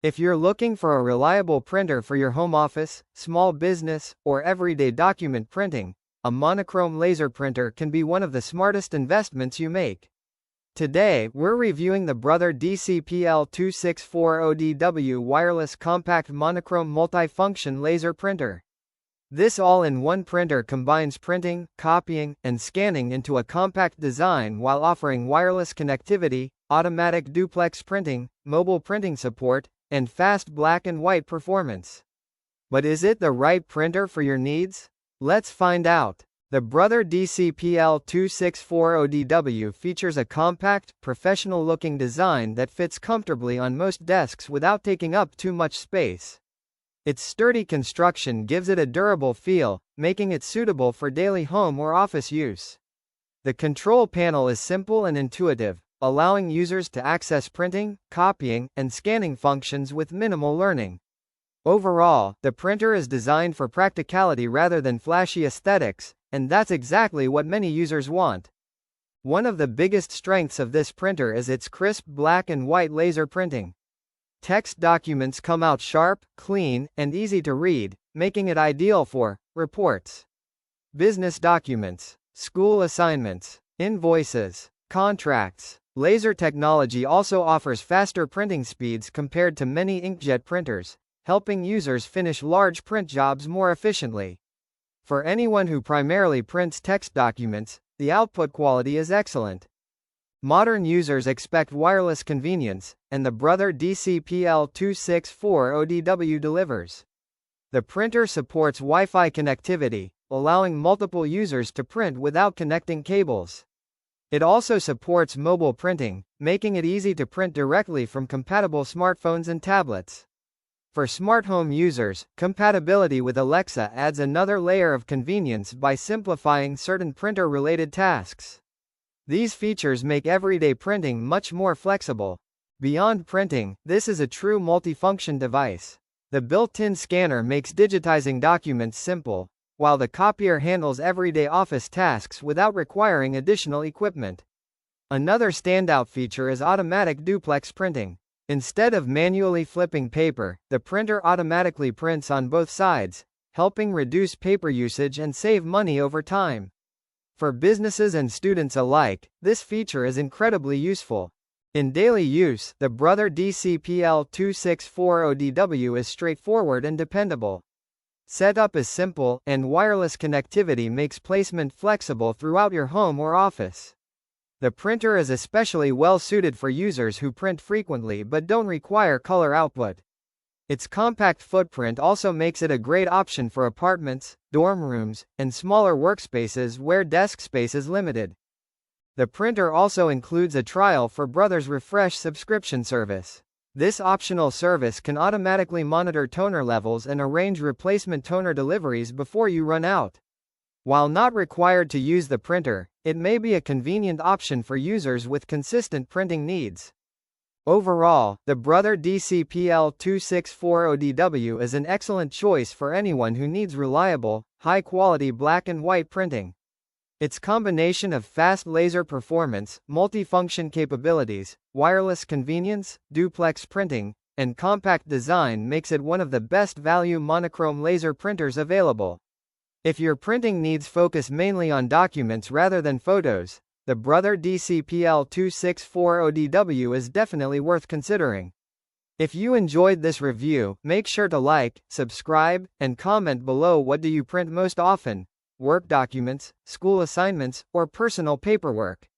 If you're looking for a reliable printer for your home office, small business, or everyday document printing, a monochrome laser printer can be one of the smartest investments you make. Today, we're reviewing the Brother DCPL2640DW wireless compact monochrome multifunction laser printer. This all-in-one printer combines printing, copying, and scanning into a compact design while offering wireless connectivity, automatic duplex printing, mobile printing support, and fast black and white performance. But is it the right printer for your needs? Let's find out. The Brother DCPL2640DW features a compact, professional-looking design that fits comfortably on most desks without taking up too much space. Its sturdy construction gives it a durable feel, making it suitable for daily home or office use. The control panel is simple and intuitive, allowing users to access printing, copying, and scanning functions with minimal learning. Overall, the printer is designed for practicality rather than flashy aesthetics, and that's exactly what many users want. One of the biggest strengths of this printer is its crisp black and white laser printing. Text documents come out sharp, clean, and easy to read, making it ideal for reports, business documents, school assignments, invoices, contracts. Laser technology also offers faster printing speeds compared to many inkjet printers, helping users finish large print jobs more efficiently. For anyone who primarily prints text documents, the output quality is excellent. Modern users expect wireless convenience, and the Brother DCPL2640DW delivers. The printer supports Wi-Fi connectivity, allowing multiple users to print without connecting cables. It also supports mobile printing, making it easy to print directly from compatible smartphones and tablets. For smart home users, compatibility with Alexa adds another layer of convenience by simplifying certain printer-related tasks. These features make everyday printing much more flexible. Beyond printing, this is a true multifunction device. The built-in scanner makes digitizing documents simple, while the copier handles everyday office tasks without requiring additional equipment. Another standout feature is automatic duplex printing. Instead of manually flipping paper, the printer automatically prints on both sides, helping reduce paper usage and save money over time. For businesses and students alike, this feature is incredibly useful. In daily use, the Brother DCPL2640DW is straightforward and dependable. Setup is simple, and wireless connectivity makes placement flexible throughout your home or office. The printer is especially well suited for users who print frequently but don't require color output. Its compact footprint also makes it a great option for apartments, dorm rooms, and smaller workspaces where desk space is limited. The printer also includes a trial for Brother's Refresh subscription service. This optional service can automatically monitor toner levels and arrange replacement toner deliveries before you run out. While not required to use the printer, it may be a convenient option for users with consistent printing needs. Overall, the Brother DCPL2640DW is an excellent choice for anyone who needs reliable, high-quality black and white printing. Its combination of fast laser performance, multifunction capabilities, wireless convenience, duplex printing, and compact design makes it one of the best value monochrome laser printers available. If your printing needs focus mainly on documents rather than photos, the Brother DCPL2640DW is definitely worth considering. If you enjoyed this review, make sure to like, subscribe, and comment below. What do you print most often? Work documents, school assignments, or personal paperwork?